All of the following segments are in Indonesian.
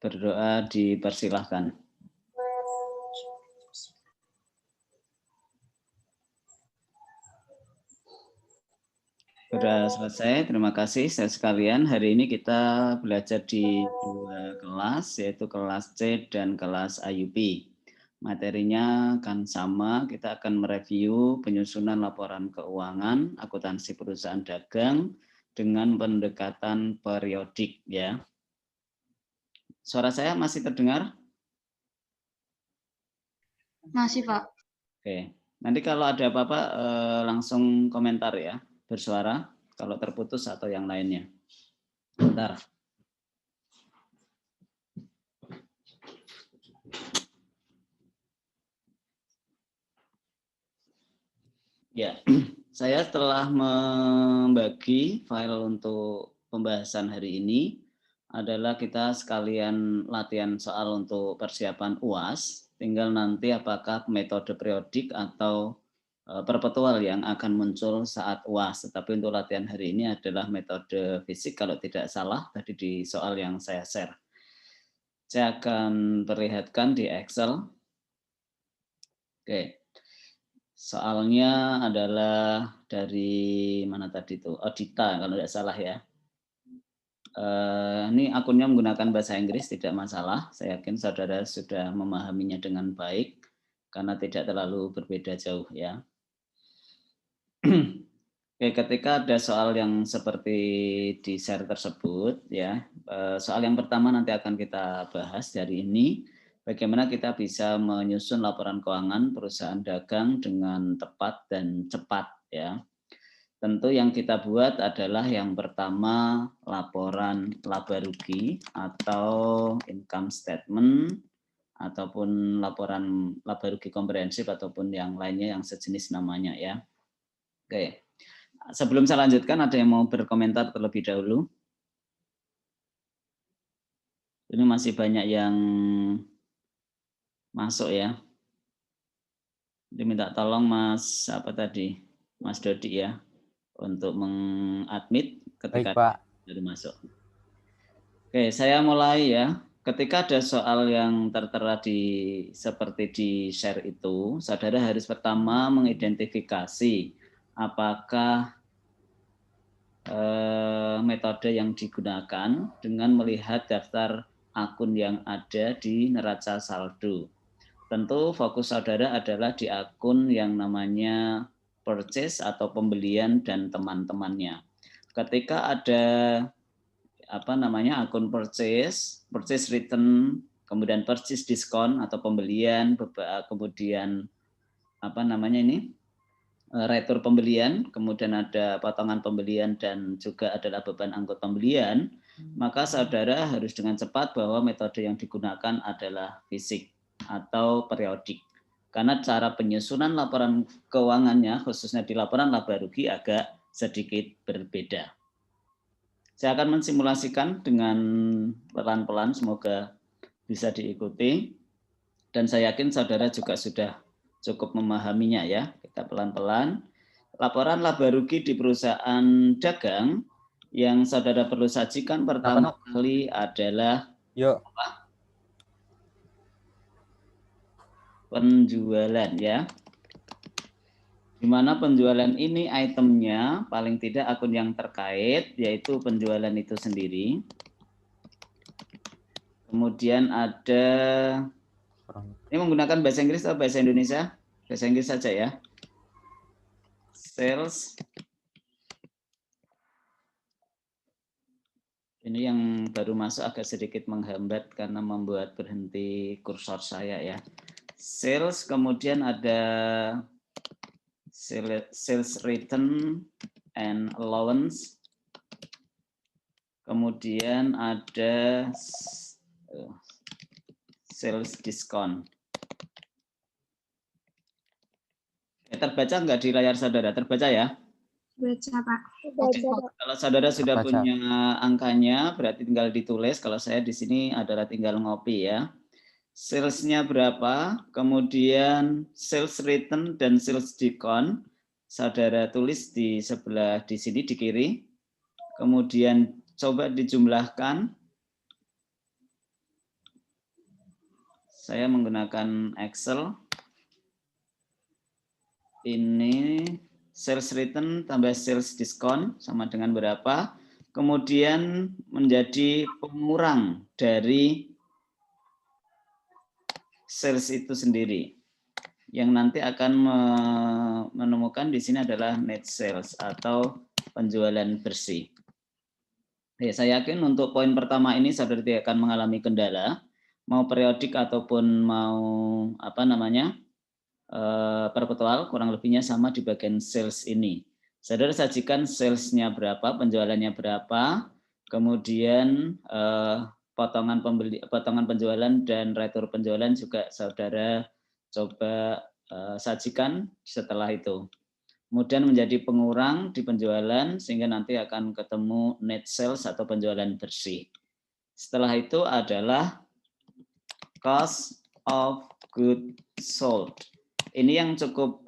berdoa dipersilahkan. Sudah selesai, terima kasih sekalian. Hari ini kita belajar di 2 kelas, yaitu kelas C dan kelas IUP. Materinya akan sama, kita akan mereview penyusunan laporan keuangan, akuntansi perusahaan dagang dengan pendekatan periodik ya. Suara saya masih terdengar? Masih, Pak. Oke, nanti kalau ada apa-apa langsung komentar ya, bersuara kalau terputus atau yang lainnya. Bentar. Ya, saya telah membagi file untuk pembahasan hari ini adalah kita sekalian latihan soal untuk persiapan UAS, tinggal nanti apakah metode periodik atau perpetual yang akan muncul saat UAS. Tetapi untuk latihan hari ini adalah metode fisik kalau tidak salah tadi di soal yang saya share. Saya akan perlihatkan di Excel. Oke. Soalnya adalah dari mana tadi itu? Dita kalau tidak salah ya. Ini akunnya menggunakan bahasa Inggris, tidak masalah. Saya yakin saudara sudah memahaminya dengan baik karena tidak terlalu berbeda jauh ya. Oke, ketika ada soal yang seperti di share tersebut ya, soal yang pertama nanti akan kita bahas hari ini. Bagaimana kita bisa menyusun laporan keuangan perusahaan dagang dengan tepat dan cepat ya. Tentu yang kita buat adalah yang pertama laporan laba rugi atau income statement ataupun laporan laba rugi komprehensif ataupun yang lainnya yang sejenis namanya ya. Oke. Sebelum saya lanjutkan ada yang mau berkomentar terlebih dahulu? Ini masih banyak yang masuk ya. Diminta tolong Mas apa tadi? Mas Dodi ya untuk mengadmit ketika baru masuk. Oke, saya mulai ya. Ketika ada soal yang tertera seperti di share itu, saudara harus pertama mengidentifikasi apakah metode yang digunakan dengan melihat daftar akun yang ada di neraca saldo. Tentu fokus saudara adalah di akun yang namanya purchase atau pembelian dan teman-temannya. Ketika ada akun purchase return, kemudian purchase discount atau pembelian, kemudian retur pembelian, kemudian ada potongan pembelian dan juga adalah beban angkut pembelian, maka saudara harus dengan cepat bahwa metode yang digunakan adalah fisik atau periodik. Karena cara penyusunan laporan keuangannya, khususnya di laporan laba rugi agak sedikit berbeda. Saya akan mensimulasikan dengan pelan-pelan, semoga bisa diikuti. Dan saya yakin saudara juga sudah cukup memahaminya ya. Kita pelan-pelan. Laporan laba rugi di perusahaan dagang yang saudara perlu sajikan pertama kali adalah penjualan ya. Di mana penjualan ini itemnya paling tidak akun yang terkait yaitu penjualan itu sendiri. Kemudian ada ini menggunakan bahasa Inggris atau bahasa Indonesia? Bahasa Inggris saja ya. Sales. Ini yang baru masuk agak sedikit menghambat karena membuat berhenti kursor saya ya. Sales, kemudian ada sales return and allowance. Kemudian ada sales discount. Terbaca nggak di layar saudara? Terbaca ya? Baca, Pak. Kalau saudara sudah punya angkanya, berarti tinggal ditulis. Kalau saya di sini adalah tinggal ngopi ya. Salesnya berapa, kemudian sales return dan sales discount, saudara tulis di sebelah di sini di kiri. Kemudian coba dijumlahkan. Saya menggunakan Excel. Ini sales return tambah sales discount sama dengan berapa. Kemudian menjadi pengurang dari sales itu sendiri. Yang nanti akan menemukan di sini adalah net sales atau penjualan bersih. Ya, saya yakin untuk poin pertama ini saudara tidak akan mengalami kendala, mau periodik ataupun mau perpetual, kurang lebihnya sama di bagian sales ini. Saudara sajikan salesnya berapa, penjualannya berapa, kemudian potongan penjualan dan retur penjualan juga saudara coba sajikan setelah itu. Kemudian menjadi pengurang di penjualan sehingga nanti akan ketemu net sales atau penjualan bersih. Setelah itu adalah cost of goods sold. Ini yang cukup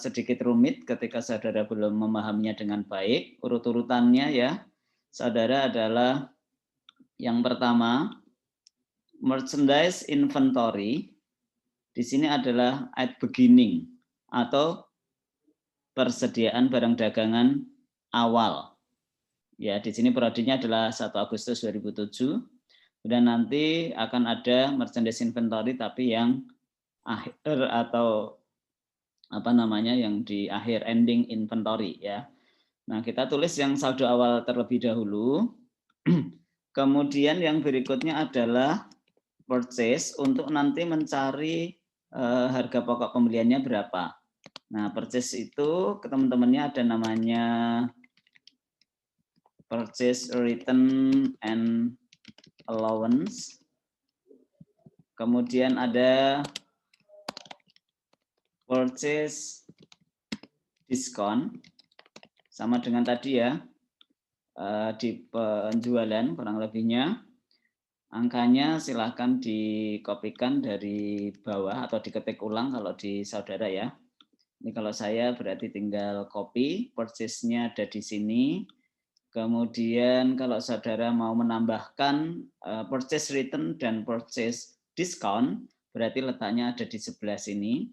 sedikit rumit ketika saudara belum memahaminya dengan baik. Urut-urutannya ya, saudara adalah yang pertama, merchandise inventory. Di sini adalah at beginning atau persediaan barang dagangan awal. Ya, di sini periodenya adalah 1 Agustus 2007. Dan nanti akan ada merchandise inventory tapi yang akhir atau yang di akhir, ending inventory ya. Nah, kita tulis yang saldo awal terlebih dahulu. Kemudian yang berikutnya adalah purchase untuk nanti mencari harga pokok pembeliannya berapa. Nah, purchase itu ke teman-temannya ada namanya purchase return and allowance. Kemudian ada purchase discount, sama dengan tadi ya, di penjualan kurang lebihnya. Angkanya silahkan dikopikan dari bawah atau diketik ulang kalau di saudara ya. Ini kalau saya berarti tinggal copy, purchase-nya ada di sini. Kemudian kalau saudara mau menambahkan purchase return dan purchase discount, berarti letaknya ada di sebelah sini.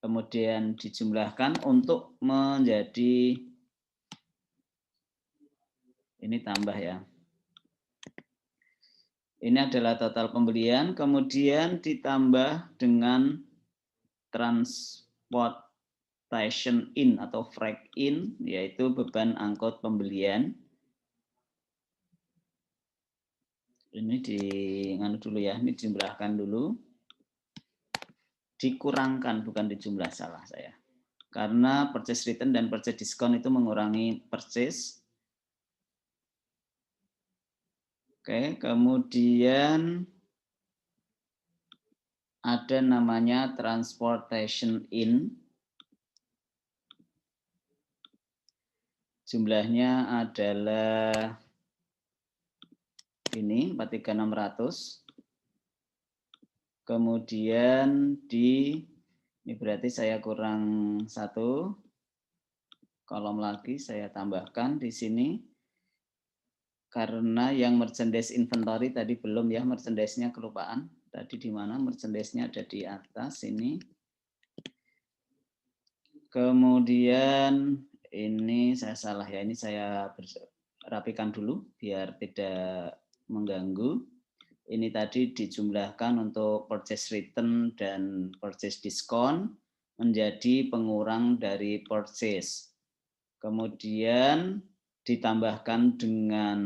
Kemudian dijumlahkan untuk menjadi, ini tambah ya. Ini adalah total pembelian, kemudian ditambah dengan transportation in atau freight in, yaitu beban angkut pembelian. Ini dulu ya, ini dijumlahkan dulu. Dikurangkan, bukan dijumlah, salah saya. Karena purchase return dan purchase discount itu mengurangi purchase. Oke, kemudian ada namanya transportation in. Jumlahnya adalah ini 43.600. Kemudian ini berarti saya kurang 1 kolom lagi, saya tambahkan di sini. Karena yang merchandise inventory tadi belum ya, merchandise-nya kelupaan. Tadi di mana merchandise-nya ada di atas ini. Kemudian ini saya salah ya, ini saya rapikan dulu biar tidak mengganggu. Ini tadi dijumlahkan untuk purchase return dan purchase discount menjadi pengurang dari purchase. Kemudian ditambahkan dengan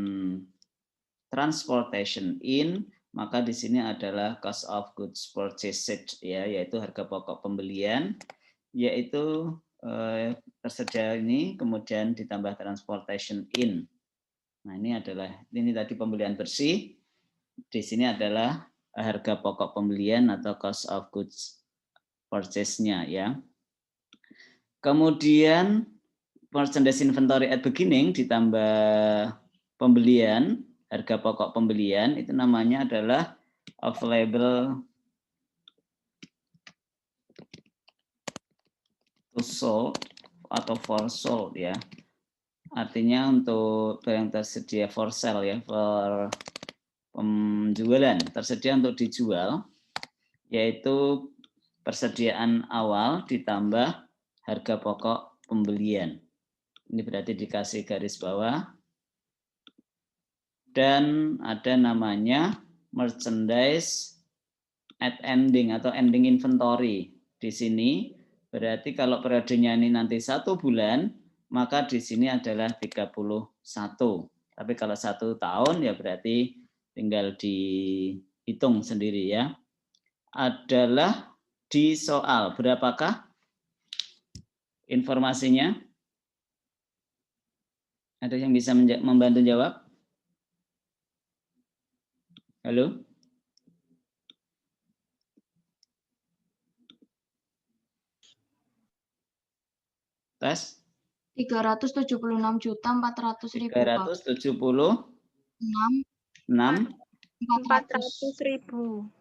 transportation in, maka di sini adalah cost of goods purchased ya, yaitu harga pokok pembelian, yaitu tersedia ini kemudian ditambah transportation in. Nah, ini tadi pembelian bersih. Di sini adalah harga pokok pembelian atau cost of goods purchase-nya ya. Kemudian merchandise inventory at beginning ditambah pembelian, harga pokok pembelian itu namanya adalah available to sold atau for sold ya. Artinya untuk barang tersedia for sale ya, for penjualan, tersedia untuk dijual. yaitu persediaan awal ditambah harga pokok pembelian. Ini berarti dikasih garis bawah. Dan ada namanya merchandise at ending atau ending inventory. Di sini berarti kalau periodenya ini nanti 1 bulan, maka di sini adalah 31. Tapi kalau 1 tahun ya berarti tinggal dihitung sendiri ya. Adalah di soal. Berapakah informasinya? Ada yang bisa membantu jawab? Halo? Tes? 376.400.000.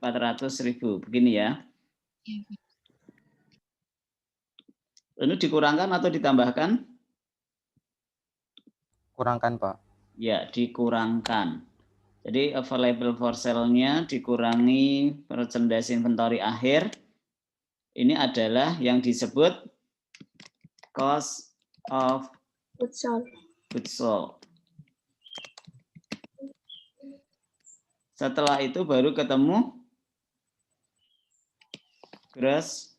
400.000. Begini ya. Ini dikurangkan atau ditambahkan? Kurangkan, Pak. Ya, dikurangkan. Jadi available for sale-nya dikurangi merchandise inventory akhir. Ini adalah yang disebut cost of goods sold. Setelah itu baru ketemu gross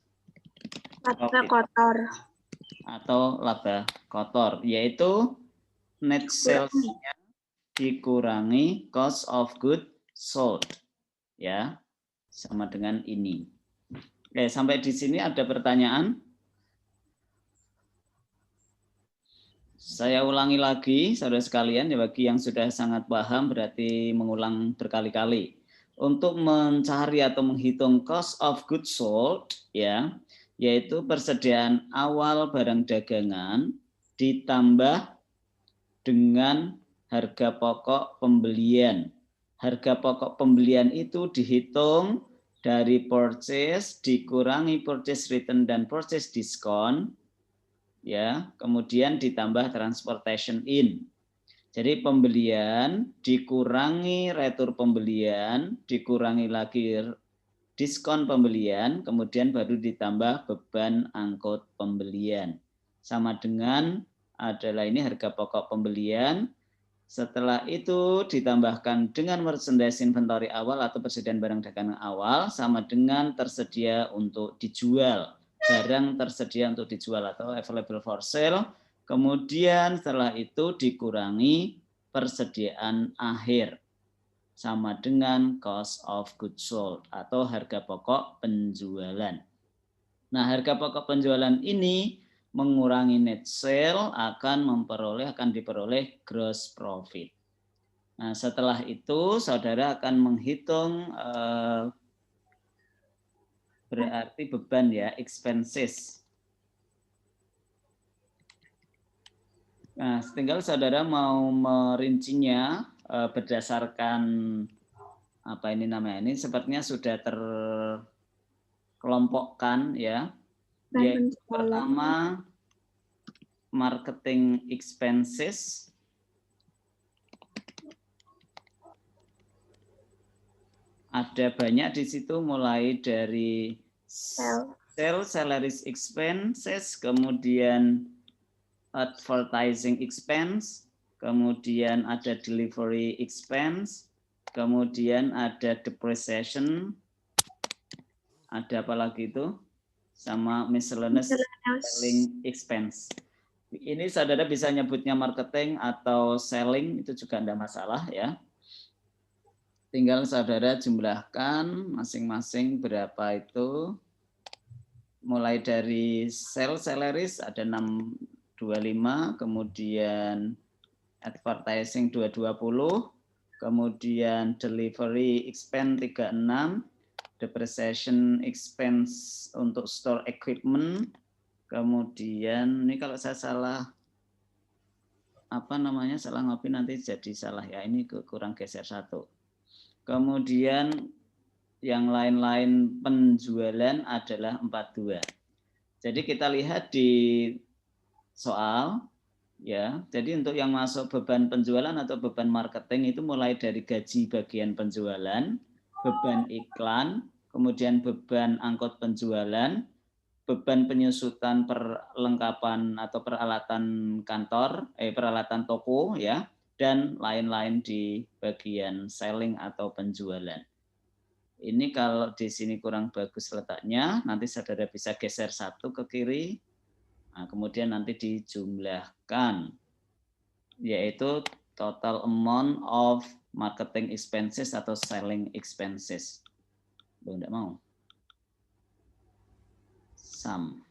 profit atau laba kotor, yaitu net sales-nya dikurangi cost of goods sold, ya, sama dengan ini. Oke, sampai di sini ada pertanyaan? Saya ulangi lagi, saudara sekalian, ya, bagi yang sudah sangat paham berarti mengulang berkali-kali. Untuk mencari atau menghitung cost of goods sold, ya, yaitu persediaan awal barang dagangan ditambah dengan harga pokok pembelian. Harga pokok pembelian itu dihitung dari purchase dikurangi purchase return dan purchase discount, ya, kemudian ditambah transportation in. Jadi pembelian dikurangi retur pembelian, dikurangi lagi diskon pembelian, kemudian baru ditambah beban angkut pembelian. Sama dengan adalah ini harga pokok pembelian. Setelah itu ditambahkan dengan merchandise inventory awal atau persediaan barang dagangan awal sama dengan tersedia untuk dijual. Barang tersedia untuk dijual atau available for sale. Kemudian setelah itu dikurangi persediaan akhir sama dengan cost of goods sold atau harga pokok penjualan. Nah, harga pokok penjualan ini mengurangi net sale akan diperoleh gross profit. Nah, setelah itu saudara akan menghitung berarti beban ya, expenses. Nah, tinggal saudara mau merincinya berdasarkan apa ini namanya, ini sepertinya sudah terkelompokkan ya. Yaitu pertama marketing expenses, ada banyak di situ mulai dari salaries expenses, kemudian advertising expense, kemudian ada delivery expense, kemudian ada depreciation, ada apa lagi itu, sama miscellaneous selling expense. Ini saudara bisa nyebutnya marketing atau selling, itu juga tidak masalah ya. Tinggal saudara jumlahkan masing-masing berapa itu. Mulai dari salaries ada 625, kemudian advertising 220, kemudian delivery expense 36, depreciation expense untuk store equipment, kemudian ini kalau saya salah salah ngopi nanti jadi salah ya, ini kurang geser satu. Kemudian yang lain-lain penjualan adalah 42. Jadi kita lihat di soal ya. Jadi untuk yang masuk beban penjualan atau beban marketing itu mulai dari gaji bagian penjualan, beban iklan, kemudian beban angkut penjualan, beban penyusutan perlengkapan atau peralatan kantor, peralatan toko ya, dan lain-lain di bagian selling atau penjualan. Ini kalau di sini kurang bagus letaknya, nanti saudara bisa geser satu ke kiri, nah, kemudian nanti dijumlahkan, yaitu total amount of marketing expenses atau selling expenses. Belum, enggak mau. Sum.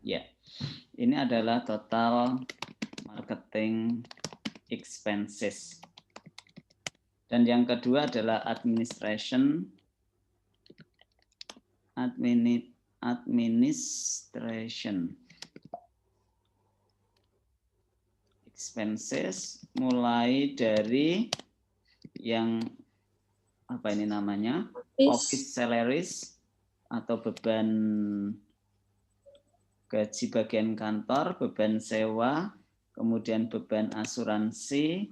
Ya, ini adalah total marketing expenses. Dan yang kedua adalah administration expenses, mulai dari yang apa ini namanya, office salaries atau beban gaji bagian kantor, beban sewa, kemudian beban asuransi,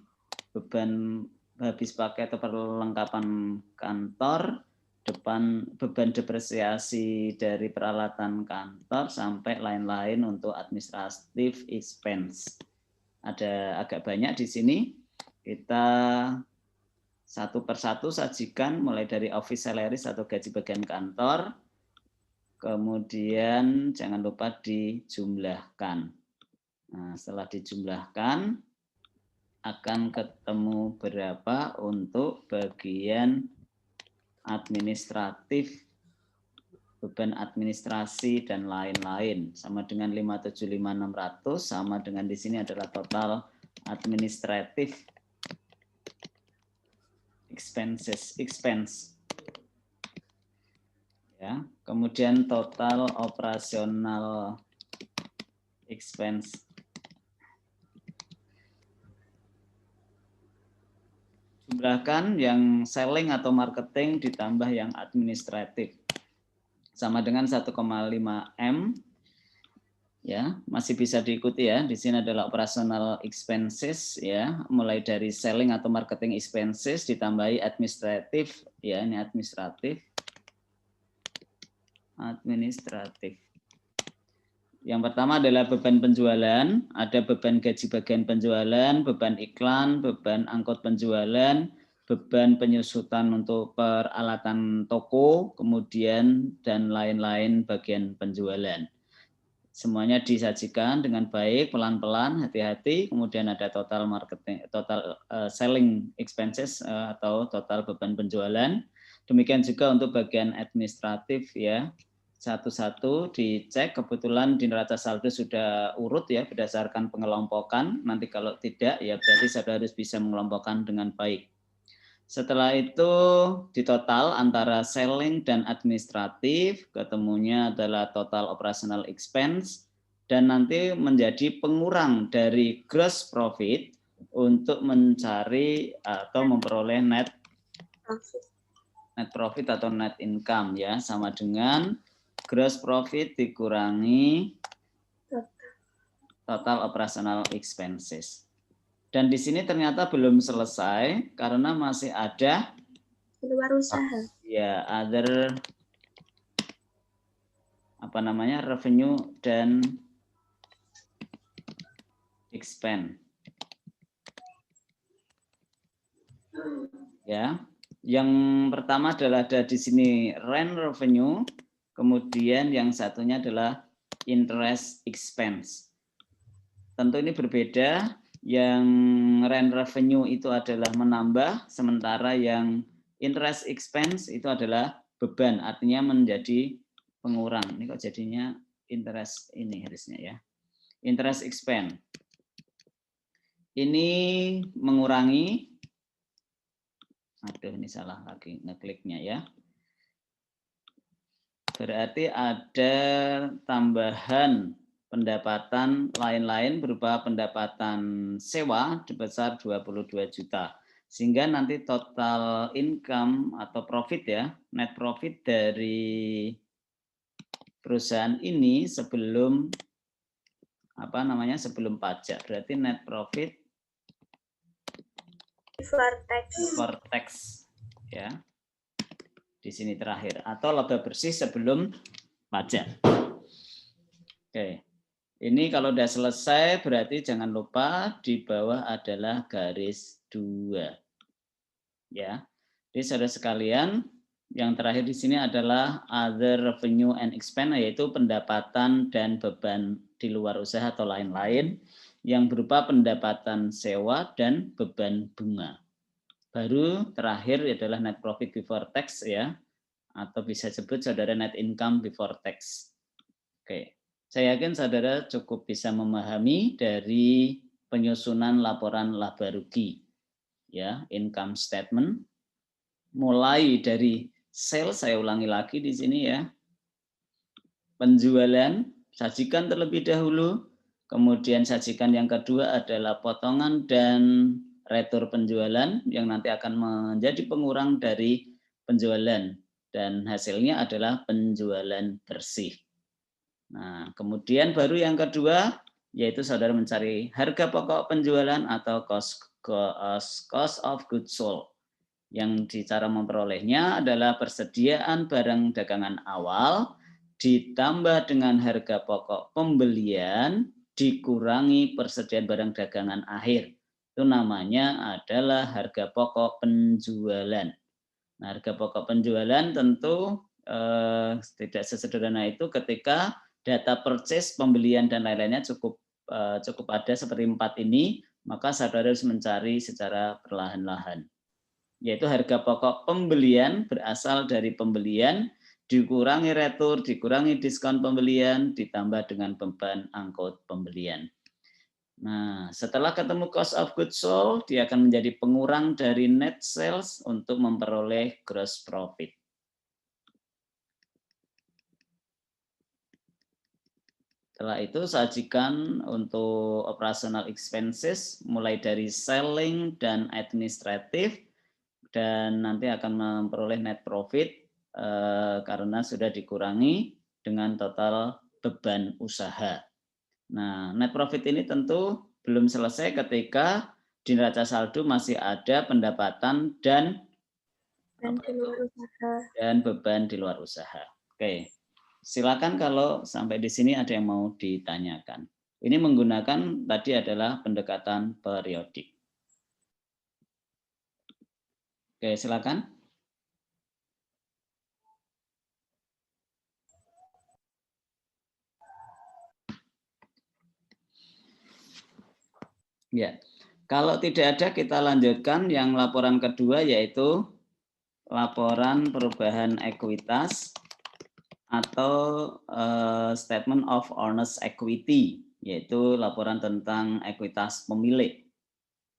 beban habis pakai atau perlengkapan kantor, beban depresiasi dari peralatan kantor, sampai lain-lain untuk administrative expense. Ada agak banyak di sini. Kita satu persatu sajikan, mulai dari office salaries atau gaji bagian kantor, kemudian jangan lupa dijumlahkan. Nah, setelah dijumlahkan, akan ketemu berapa untuk bagian administratif, beban administrasi, dan lain-lain. Sama dengan 575.600, sama dengan di sini adalah total administratif expense. Ya, kemudian total operasional expense. Jumlahkan yang selling atau marketing ditambah yang administratif. Sama dengan 1,5 M. Ya, masih bisa diikuti ya. Di sini adalah operational expenses ya, mulai dari selling atau marketing expenses ditambahi administratif ya, ini administratif. Yang pertama adalah beban penjualan, ada beban gaji bagian penjualan, beban iklan, beban angkut penjualan, beban penyusutan untuk peralatan toko, kemudian dan lain-lain bagian penjualan. Semuanya disajikan dengan baik, pelan-pelan, hati-hati, kemudian ada total marketing, total selling expenses atau total beban penjualan. Demikian juga untuk bagian administratif ya. Satu-satu dicek, kebetulan di neraca saldo sudah urut ya berdasarkan pengelompokan. Nanti kalau tidak ya berarti saudara harus bisa mengelompokkan dengan baik. Setelah itu ditotal antara selling dan administratif, ketemunya adalah total operational expense, dan nanti menjadi pengurang dari gross profit untuk mencari atau memperoleh net profit atau net income ya, sama dengan gross profit dikurangi total operational expenses. Dan di sini ternyata belum selesai karena masih ada luar usaha. Ya, other revenue dan expense. Ya. Yang pertama adalah ada di sini rent revenue, kemudian yang satunya adalah interest expense. Tentu ini berbeda. Yang rent revenue itu adalah menambah, sementara yang interest expense itu adalah beban, artinya menjadi pengurang. Ini kok jadinya interest ini harusnya ya. Interest expense. Ini mengurangi, aduh ini salah lagi ngekliknya ya. Berarti ada tambahan pendapatan lain-lain berupa pendapatan sewa sebesar 22 juta. Sehingga nanti total income atau profit ya, net profit dari perusahaan ini sebelum sebelum pajak. Berarti net profit before tax Ya. Di sini terakhir, atau laba bersih sebelum pajak. Oke. Ini kalau udah selesai berarti jangan lupa di bawah adalah garis 2. Ya. Jadi saudara sekalian, yang terakhir di sini adalah other revenue and expense, yaitu pendapatan dan beban di luar usaha atau lain-lain yang berupa pendapatan sewa dan beban bunga. Baru terakhir adalah net profit before tax, ya, atau bisa disebut saudara net income before tax. Oke, saya yakin saudara cukup bisa memahami dari penyusunan laporan laba rugi, ya, income statement, mulai dari sales, saya ulangi lagi di sini ya, penjualan, sajikan terlebih dahulu, kemudian sajikan yang kedua adalah potongan dan retur penjualan yang nanti akan menjadi pengurang dari penjualan dan hasilnya adalah penjualan bersih. Nah, kemudian baru yang kedua yaitu saudara mencari harga pokok penjualan atau cost of goods sold. Yang cara memperolehnya adalah persediaan barang dagangan awal ditambah dengan harga pokok pembelian dikurangi persediaan barang dagangan akhir. Itu namanya adalah harga pokok penjualan. Nah, harga pokok penjualan tentu tidak sesederhana itu ketika data purchase, pembelian dan lain-lainnya cukup ada seperti 4 ini, maka saudara harus mencari secara perlahan-lahan. Yaitu harga pokok pembelian berasal dari pembelian dikurangi retur, dikurangi diskon pembelian, ditambah dengan beban angkut pembelian. Nah, setelah ketemu cost of goods sold, dia akan menjadi pengurang dari net sales untuk memperoleh gross profit. Setelah itu sajikan untuk operational expenses, mulai dari selling dan administrative, dan nanti akan memperoleh net profit karena sudah dikurangi dengan total beban usaha. Nah, net profit ini tentu belum selesai ketika di neraca saldo masih ada pendapatan dan beban di luar usaha. Oke, silakan kalau sampai di sini ada yang mau ditanyakan. Ini menggunakan tadi adalah pendekatan periodik. Oke, silakan. Ya, kalau tidak ada kita lanjutkan yang laporan kedua yaitu laporan perubahan ekuitas atau statement of owner's equity, yaitu laporan tentang ekuitas pemilik.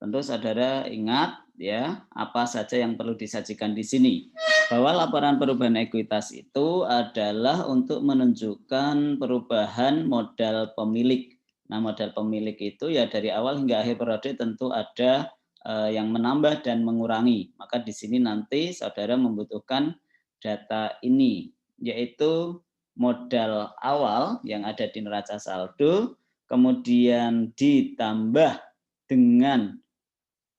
Tentu saudara ingat ya apa saja yang perlu disajikan di sini. Bahwa laporan perubahan ekuitas itu adalah untuk menunjukkan perubahan modal pemilik. Nah, modal pemilik itu ya dari awal hingga akhir periode tentu ada yang menambah dan mengurangi. Maka di sini nanti saudara membutuhkan data ini, yaitu modal awal yang ada di neraca saldo, kemudian ditambah dengan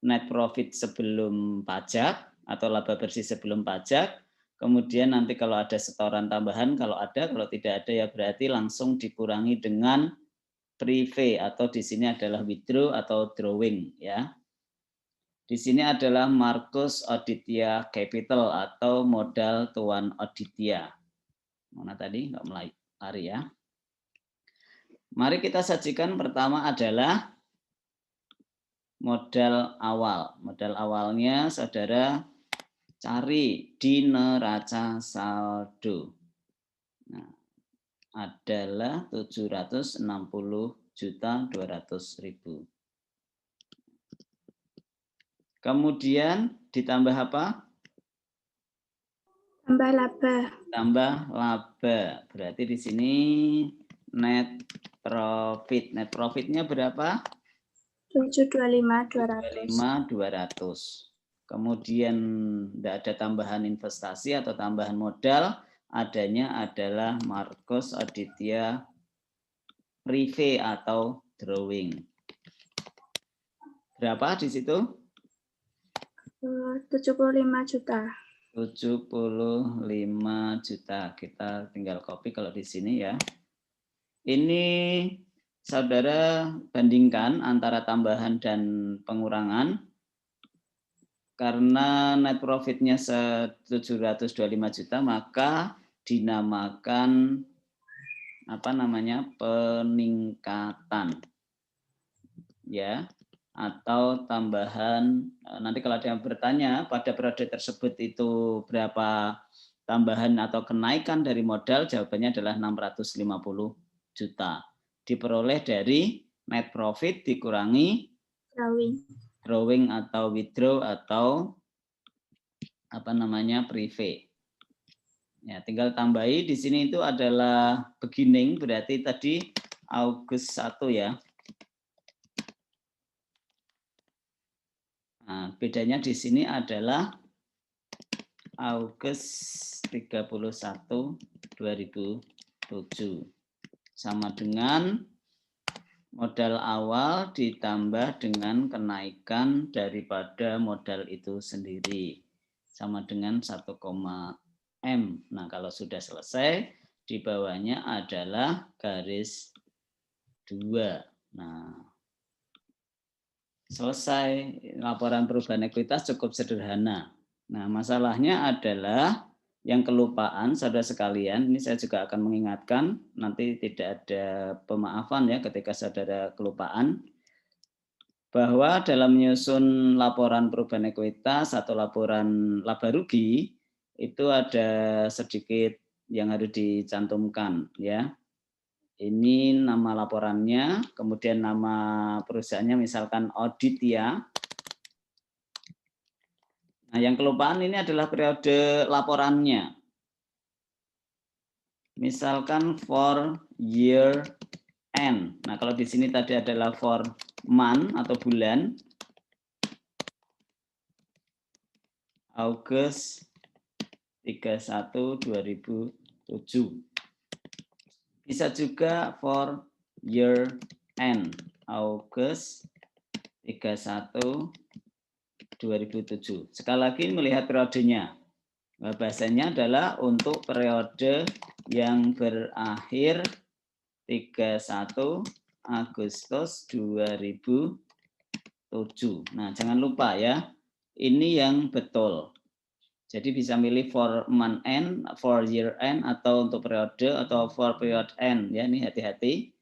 net profit sebelum pajak atau laba bersih sebelum pajak. Kemudian nanti kalau ada setoran tambahan, kalau ada, kalau tidak ada ya berarti langsung dikurangi dengan prive atau di sini adalah withdraw atau drawing ya. Di sini adalah Marcus Aditya Capital atau modal Tuan Aditya. Mana tadi? Enggak mulai lari ya. Mari kita sajikan pertama adalah modal awal. Modal awalnya saudara cari di neraca saldo. Nah, adalah 760.200.000. Kemudian ditambah apa? Tambah laba. Tambah laba. Berarti di sini net profit. Net profitnya berapa? 725.200. Kemudian tidak ada tambahan investasi atau tambahan modal, adanya adalah Marcus Aditya Prive atau drawing. Berapa di situ? 75 juta. 75 juta. Kita tinggal copy kalau di sini ya. Ini saudara bandingkan antara tambahan dan pengurangan. Karena net profitnya 725 juta, maka dinamakan peningkatan, ya, atau tambahan. Nanti kalau ada yang bertanya pada periode tersebut itu berapa tambahan atau kenaikan dari modal, jawabannya adalah 650 juta. Diperoleh dari net profit dikurangi drawing atau withdraw atau prive. Ya, tinggal tambahi di sini itu adalah beginning, berarti tadi Agustus 1 ya. Nah, bedanya di sini adalah Agustus 31 2007 sama dengan modal awal ditambah dengan kenaikan daripada modal itu sendiri. Sama dengan 1,M. Nah, kalau sudah selesai, di bawahnya adalah garis 2. Nah, selesai laporan perubahan ekuitas cukup sederhana. Nah, masalahnya adalah yang kelupaan, saudara sekalian, ini saya juga akan mengingatkan, nanti tidak ada pemaafan ya ketika saudara kelupaan, bahwa dalam menyusun laporan perubahan ekuitas atau laporan laba rugi, itu ada sedikit yang harus dicantumkan ya. Ini nama laporannya, kemudian nama perusahaannya misalkan Audit ya. Nah, yang kelupaan ini adalah periode laporannya. Misalkan for year end. Nah, kalau di sini tadi adalah for month atau bulan. Agustus 31 2007. Bisa juga for year end. Agustus 31 2007. Sekali lagi melihat periodenya. Bahasanya adalah untuk periode yang berakhir 31 Agustus 2007. Nah, jangan lupa ya, ini yang betul. Jadi bisa milih for month end, for year end, atau untuk periode, atau for period end. Ya, ini hati-hati.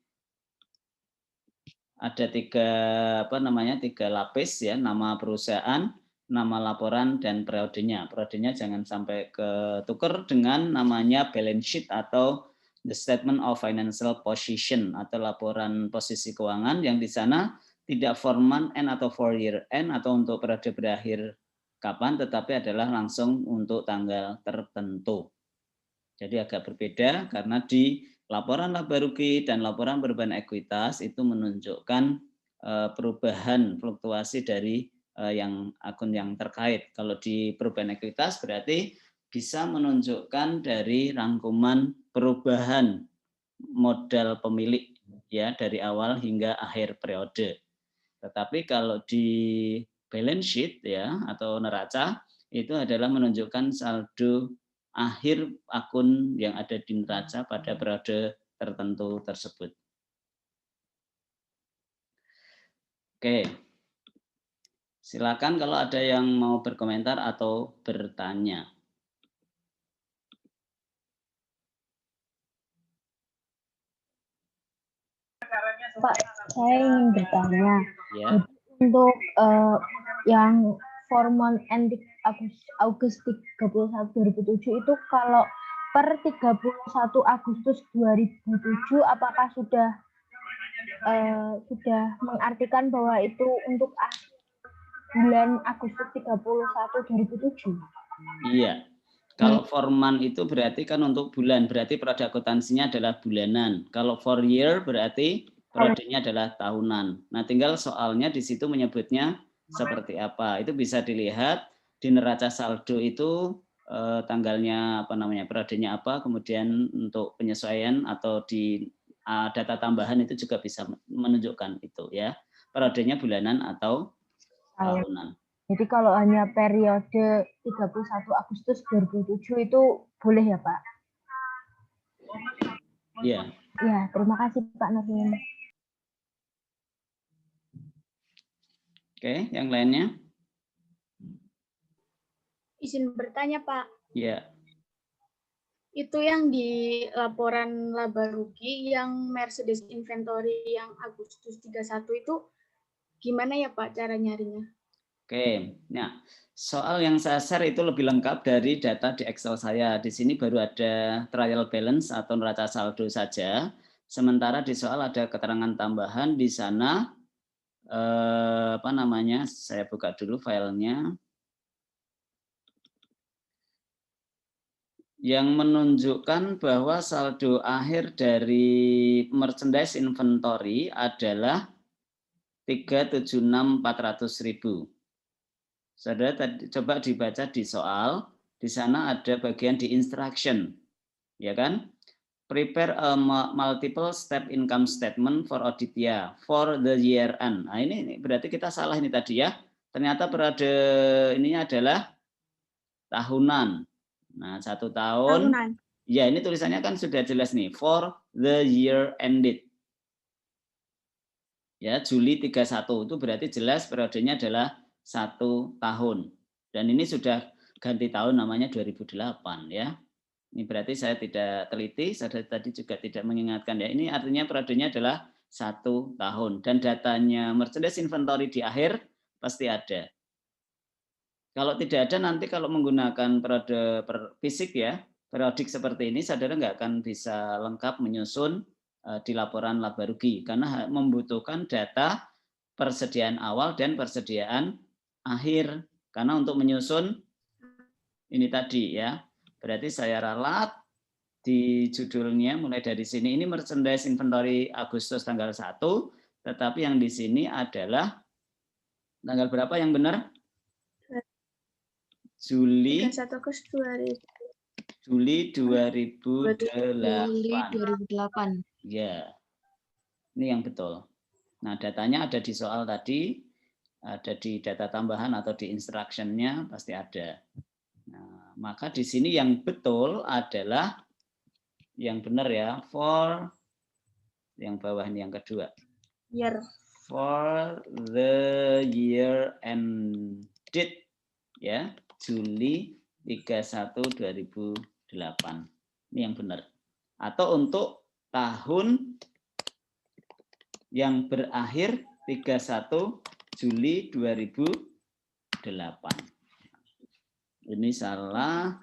Ada tiga lapis ya, nama perusahaan, nama laporan, dan periodenya. Periodenya jangan sampai ketukar dengan namanya balance sheet atau the statement of financial position atau laporan posisi keuangan yang di sana tidak for month end atau for year end atau untuk periode berakhir kapan, tetapi adalah langsung untuk tanggal tertentu. Jadi agak berbeda karena di laporan laba rugi dan laporan perubahan ekuitas itu menunjukkan perubahan fluktuasi dari yang akun yang terkait. Kalau di perubahan ekuitas berarti bisa menunjukkan dari rangkuman perubahan modal pemilik ya dari awal hingga akhir periode. Tetapi kalau di balance sheet ya atau neraca itu adalah menunjukkan saldo akhir akun yang ada di neraca pada periode tertentu tersebut. Oke. Silakan kalau ada yang mau berkomentar atau bertanya. Pak, saya ingin bertanya. Ya. Untuk yang for month end Agustus 31 2007 itu kalau per 31 Agustus 2007 apakah sudah mengartikan bahwa itu untuk bulan Agustus 31 2007? Iya. Kalau for month itu berarti kan untuk bulan, berarti periode akuntansinya adalah bulanan. Kalau for year berarti periodenya adalah tahunan. Nah, tinggal soalnya di situ menyebutnya seperti apa. Itu bisa dilihat di neraca saldo itu tanggalnya periodenya apa, kemudian untuk penyesuaian atau di data tambahan itu juga bisa menunjukkan itu ya. Periodenya bulanan atau tahunan. Jadi kalau hanya periode 31 Agustus 2007 itu boleh ya Pak? Ya. Ya, terima kasih Pak Nurdin. Oke, yang lainnya? Izin bertanya, Pak. Ya. Itu yang di laporan laba rugi yang Mercedes inventory yang Agustus 31 itu gimana ya Pak cara nyarinya? Oke, nah soal yang saya share itu lebih lengkap dari data di Excel saya. Di sini baru ada trial balance atau neraca saldo saja. Sementara di soal ada keterangan tambahan di sana. Apa namanya? Saya buka dulu filenya. Yang menunjukkan bahwa saldo akhir dari merchandise inventory adalah 376.400.000. Saudara tadi coba dibaca di soal, di sana ada bagian di instruction, ya kan? Prepare a multiple step income statement for Aditya for the year end. Nah, ini berarti kita salah ini tadi ya. Ternyata periode ininya adalah tahunan. Nah, 1 tahun. Tahunan. Ya, ini tulisannya kan sudah jelas nih, for the year ended. Ya, Juli 31 itu berarti jelas periodenya adalah 1 tahun. Dan ini sudah ganti tahun namanya 2008 ya. Ini berarti saya tidak teliti, saya tadi juga tidak mengingatkan ya. Ini artinya periodenya adalah 1 tahun dan datanya merchandise inventory di akhir pasti ada. Kalau tidak ada nanti kalau menggunakan periode fisik ya, periodik seperti ini saudara nggak akan bisa lengkap menyusun di laporan laba rugi karena membutuhkan data persediaan awal dan persediaan akhir. Karena untuk menyusun ini tadi ya, berarti saya ralat di judulnya mulai dari sini, ini merchandise inventory Agustus tanggal 1, tetapi yang di sini adalah tanggal berapa yang benar? Juli 31 Agustus 2000. Juli 2008. Juli 2008. Ya, ini yang betul. Nah, datanya ada di soal tadi, ada di data tambahan atau di instruction-nya pasti ada. Nah, maka di sini yang betul adalah yang benar ya, for yang bawah ini yang kedua. Year. For the year ended ya, Juli 31 2008. Ini yang benar. Atau untuk tahun yang berakhir 31 Juli 2008. Ini salah.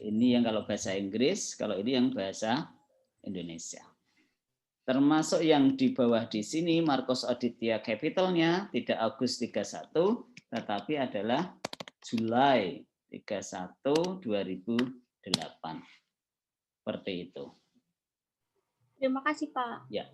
Ini yang kalau bahasa Inggris, kalau ini yang bahasa Indonesia. Termasuk yang di bawah di sini Marcos Aditya capitalnya tidak Agustus 31, tetapi adalah Juli 31 2008. Seperti itu. Terima kasih, Pak. Ya.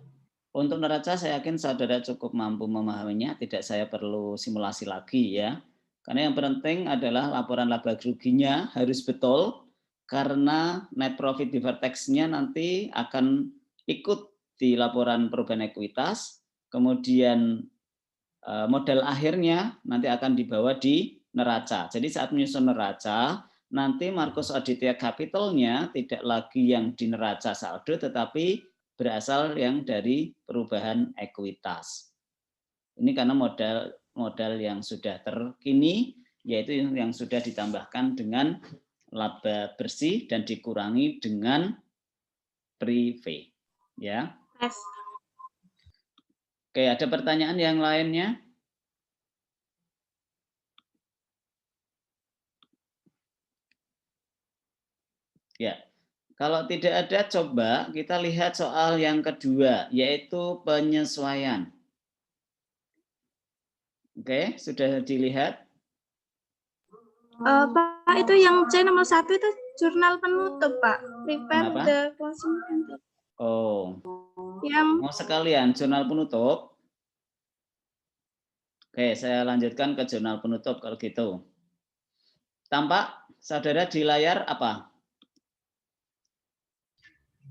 Untuk neraca saya yakin saudara cukup mampu memahaminya, tidak saya perlu simulasi lagi ya. Karena yang penting adalah laporan laba ruginya harus betul karena net profit before tax-nya nanti akan ikut di laporan perubahan ekuitas, kemudian modal akhirnya nanti akan dibawa di neraca. Jadi saat menyusun neraca, nanti Marcos Aditya capitalnya tidak lagi yang di neraca saldo, tetapi berasal yang dari perubahan ekuitas. Ini karena modal yang sudah terkini, yaitu yang sudah ditambahkan dengan laba bersih dan dikurangi dengan prive. Ya. Yes. Oke, ada pertanyaan yang lainnya? Ya, kalau tidak ada coba kita lihat soal yang kedua, yaitu penyesuaian. Oke, sudah dilihat? Pak, itu yang C nomor 1 itu jurnal penutup, Pak. Prepare Kenapa? the closing penutup. Oh, Yang mau sekalian jurnal penutup. Oke, saya lanjutkan ke jurnal penutup kalau gitu. Tampak saudara di layar apa?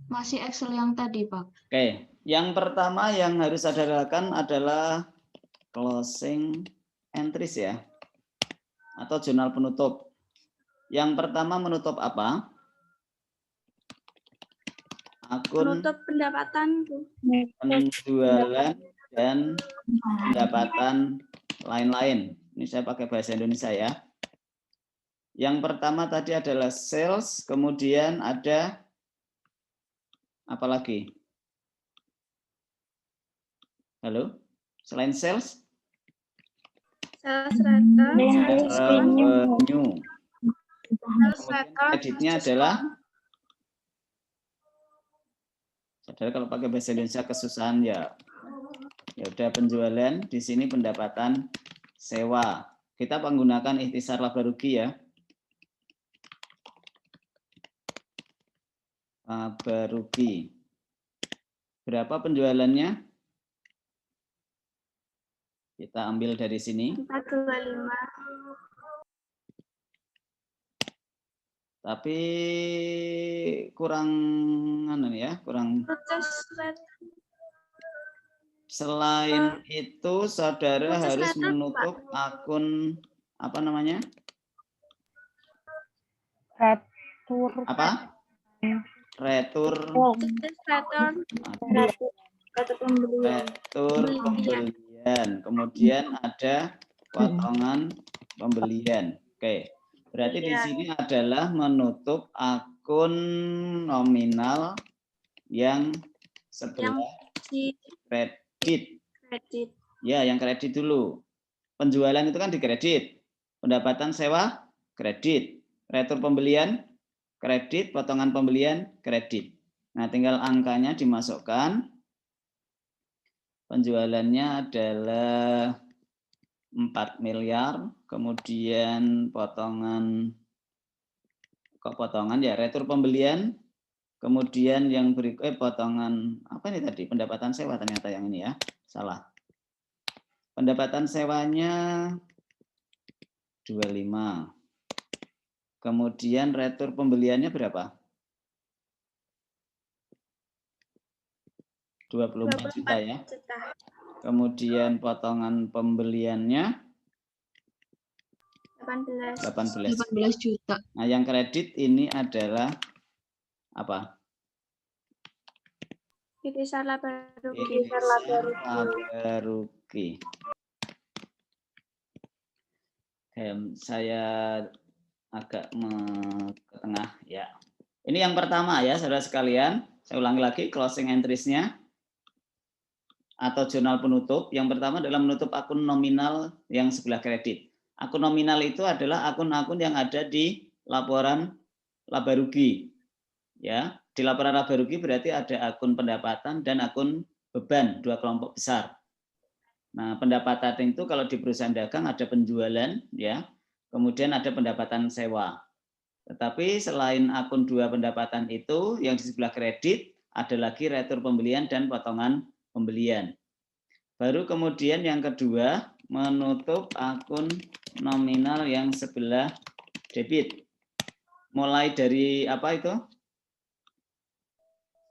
Masih Excel yang tadi, Pak. Oke, yang pertama yang harus saudara lakukan adalah closing entries ya, atau jurnal penutup. Yang pertama menutup apa? Akun Menutup pendapatan. penjualan dan pendapatan lain-lain. Ini saya pakai bahasa Indonesia ya. Yang pertama tadi adalah sales, kemudian ada apa lagi? Halo? Selain sales? Sales return. Revenue. Sales Kemudian return. kreditnya adalah, saudara kalau pakai bahasa Indonesia kesusahan ya. Ya udah penjualan, di sini pendapatan sewa. Kita menggunakan ikhtisar laba rugi ya. Laba rugi. Berapa penjualannya? Kita ambil dari sini. 425. Tapi kurang kurang. Selain itu saudara harus menutup akun apa namanya? Retur. Apa? Retur pembelian. Kemudian ada potongan pembelian. Oke. Berarti di sini adalah menutup akun nominal yang sebelah kredit. Ya, yang kredit dulu. Penjualan itu kan dikredit. Pendapatan sewa kredit. Retur pembelian kredit, potongan pembelian kredit. Nah, tinggal angkanya dimasukkan. Penjualannya adalah 4 miliar, kemudian potongan ya, retur pembelian, kemudian yang berikut potongan apa ini tadi, pendapatan sewa ternyata yang ini ya, salah. Pendapatan sewanya 25. Kemudian retur pembeliannya berapa? 24 juta ya. Kemudian potongan pembeliannya 18 juta. Nah, yang kredit ini adalah apa? Ikhtisar laba rugi. Saya agak ke tengah ya. Ini yang pertama ya, saudara sekalian. Saya ulangi lagi closing entries-nya atau jurnal penutup. Yang pertama adalah menutup akun nominal yang sebelah kredit. Akun nominal itu adalah akun-akun yang ada di laporan laba rugi. Ya, di laporan laba rugi berarti ada akun pendapatan dan akun beban, dua kelompok besar. Nah, pendapatan itu kalau di perusahaan dagang ada penjualan ya. Kemudian ada pendapatan sewa. Tetapi selain akun dua pendapatan itu yang di sebelah kredit ada lagi retur pembelian dan potongan pembelian. Baru kemudian yang kedua menutup akun nominal yang sebelah debit. Mulai dari apa itu?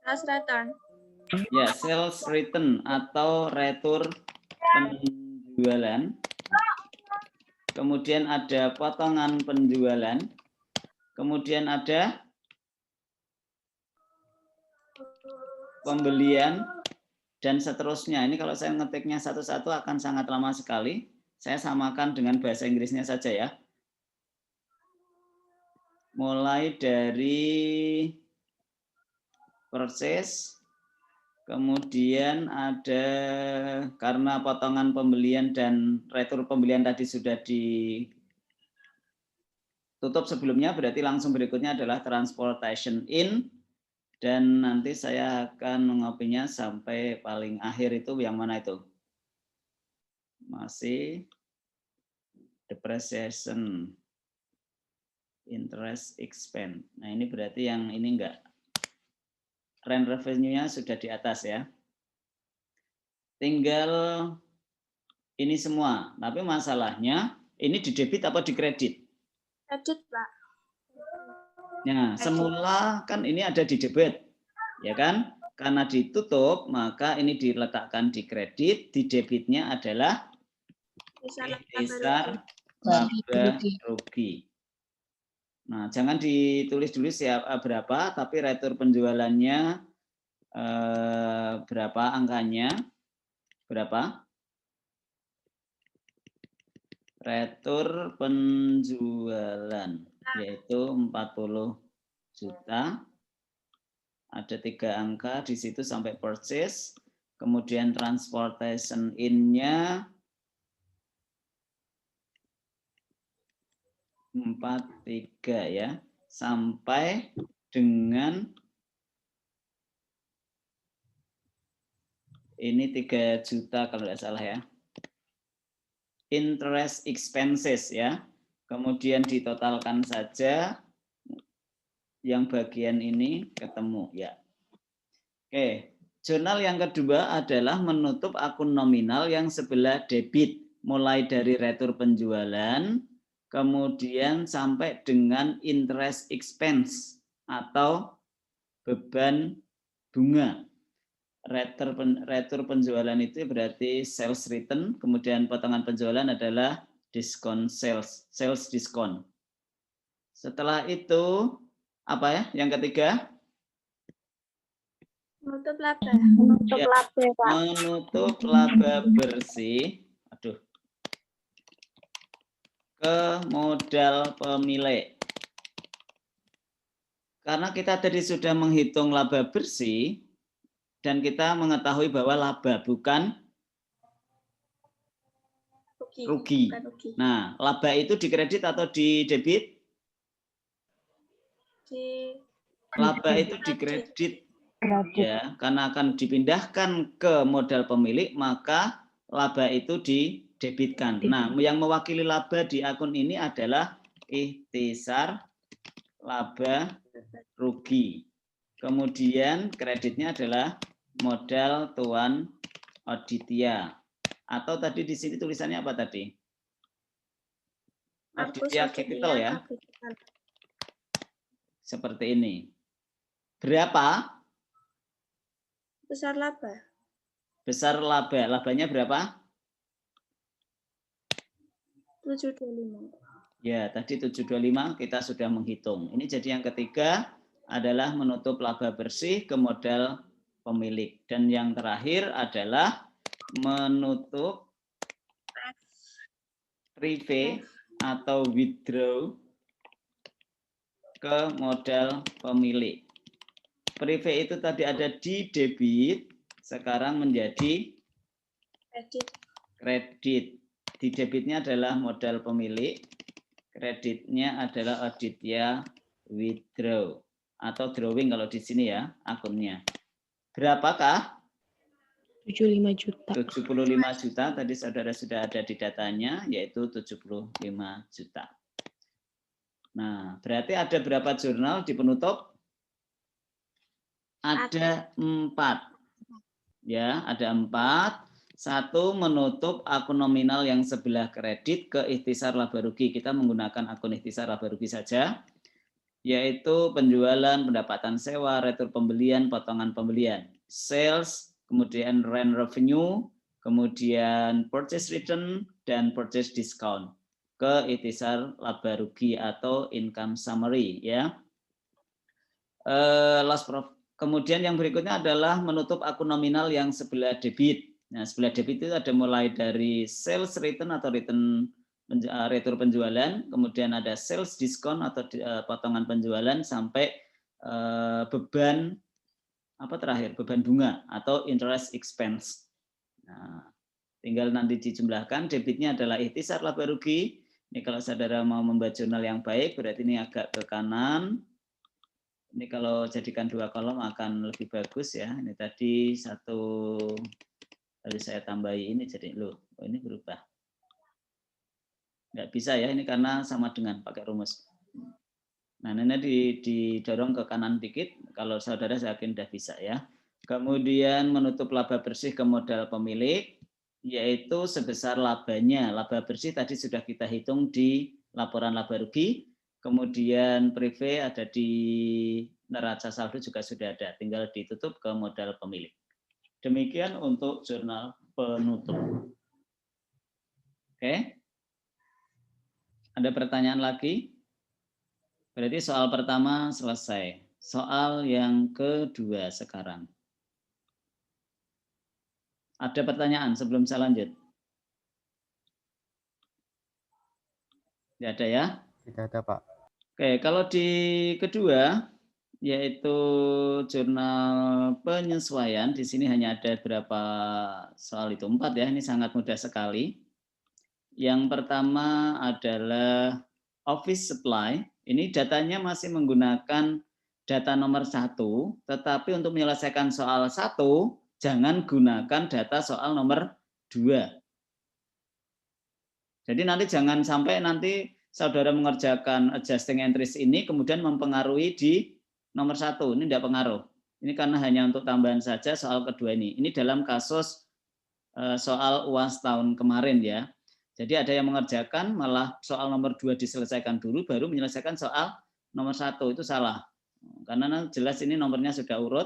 Sales return. Ya, sales return atau retur penjualan. Kemudian ada potongan penjualan. Kemudian ada pembelian dan seterusnya. Ini kalau saya ngetiknya satu-satu akan sangat lama sekali. Saya samakan dengan bahasa Inggrisnya saja ya. Mulai dari purchase, kemudian ada karena potongan pembelian dan retur pembelian tadi sudah ditutup sebelumnya, berarti langsung berikutnya adalah transportation in. Dan nanti saya akan mengopinya sampai paling akhir itu yang mana itu? Masih depreciation, interest expense. Nah ini berarti yang ini enggak. Rent revenue-nya sudah di atas ya. Tinggal ini semua. Tapi masalahnya ini di debit apa di kredit? Kredit, Pak. Nah, semula kan ini ada di debit, ya kan? Karena ditutup, maka ini diletakkan di kredit, di debitnya adalah ikhtisar laba rugi. Nah, jangan ditulis dulu berapa, tapi retur penjualannya berapa angkanya? Berapa? Retur penjualan yaitu 40 juta. Ada 3 angka di situ sampai purchase. Kemudian transportation in-nya 43 ya. Sampai dengan ini 3 juta kalau tidak salah ya. Interest expenses ya. Kemudian ditotalkan saja yang bagian ini ketemu ya. Oke, jurnal yang kedua adalah menutup akun nominal yang sebelah debit, mulai dari retur penjualan kemudian sampai dengan interest expense atau beban bunga. Retur penjualan itu berarti sales return, kemudian potongan penjualan adalah diskon sales diskon. Setelah itu apa ya? Yang ketiga? Menutup laba. Menutup Ya, laba, Pak. menutup laba bersih. Aduh. Ke modal pemilik. Karena kita tadi sudah menghitung laba bersih dan kita mengetahui bahwa laba bukan rugi. Nah, laba itu dikredit atau di debit? Laba itu dikredit ya, karena akan dipindahkan ke modal pemilik, maka laba itu didebitkan. Nah, yang mewakili laba di akun ini adalah ikhtisar laba rugi. Kemudian kreditnya adalah modal Tuan Aditya. Atau tadi di sini tulisannya apa tadi? Aditya Capital ya. Seperti ini. Berapa? Besar laba. Besar laba. Labanya berapa? 725. Ya, tadi 725 kita sudah menghitung. Ini jadi yang ketiga adalah menutup laba bersih ke modal pemilik. Dan yang terakhir adalah menutup prepay atau withdraw ke modal pemilik. Prepay itu tadi ada di debit, sekarang menjadi kredit. Di debitnya adalah modal pemilik, kreditnya adalah Aditya withdraw atau drawing kalau di sini ya akunnya. Berapakah? 75 juta. 75 juta tadi saudara sudah ada di datanya, yaitu 75 juta. Nah, berarti ada berapa jurnal di penutup? Ada 4. Ya, ada 4. 1 menutup akun nominal yang sebelah kredit ke ikhtisar laba rugi. Kita menggunakan akun ikhtisar laba rugi saja, yaitu penjualan, pendapatan sewa, retur pembelian, potongan pembelian, sales, kemudian rent revenue, kemudian purchase return, dan purchase discount ke ikhtisar laba rugi atau income summary ya. Kemudian yang berikutnya adalah menutup akun nominal yang sebelah debit. Nah, sebelah debit itu ada mulai dari sales return atau retur penjualan, kemudian ada sales discount atau potongan penjualan sampai beban beban bunga atau interest expense. Nah, tinggal nanti dijumlahkan. Debitnya adalah ikhtisar laba rugi. Ini kalau saudara mau membuat jurnal yang baik, berarti ini agak ke kanan. Ini kalau jadikan 2 kolom akan lebih bagus ya. Ini tadi 1, lalu saya tambahi ini jadi ini berubah. Nggak bisa ya, ini karena sama dengan pakai rumus. Nah, ini didorong ke kanan dikit, kalau saudara saya yakin udah bisa ya. Kemudian menutup laba bersih ke modal pemilik, yaitu sebesar labanya. Laba bersih tadi sudah kita hitung di laporan laba rugi, kemudian prive ada di neraca saldo juga sudah ada, tinggal ditutup ke modal pemilik. Demikian untuk jurnal penutup. Oke. Ada pertanyaan lagi? Berarti soal pertama selesai. Soal yang kedua sekarang. Ada pertanyaan sebelum saya lanjut? Tidak ada ya? Tidak ada, Pak. Oke, kalau di kedua, yaitu jurnal penyesuaian, di sini hanya ada berapa soal itu? 4 ya, ini sangat mudah sekali. Yang pertama adalah office supply. Ini datanya masih menggunakan data nomor 1, tetapi untuk menyelesaikan soal 1, jangan gunakan data soal nomor 2. Jadi nanti jangan sampai nanti saudara mengerjakan adjusting entries ini kemudian mempengaruhi di nomor 1. Ini tidak pengaruh. Ini karena hanya untuk tambahan saja soal kedua ini. Ini dalam kasus soal UAS tahun kemarin ya. Jadi ada yang mengerjakan malah soal nomor 2 diselesaikan dulu baru menyelesaikan soal nomor 1. Itu salah. Karena jelas ini nomornya sudah urut.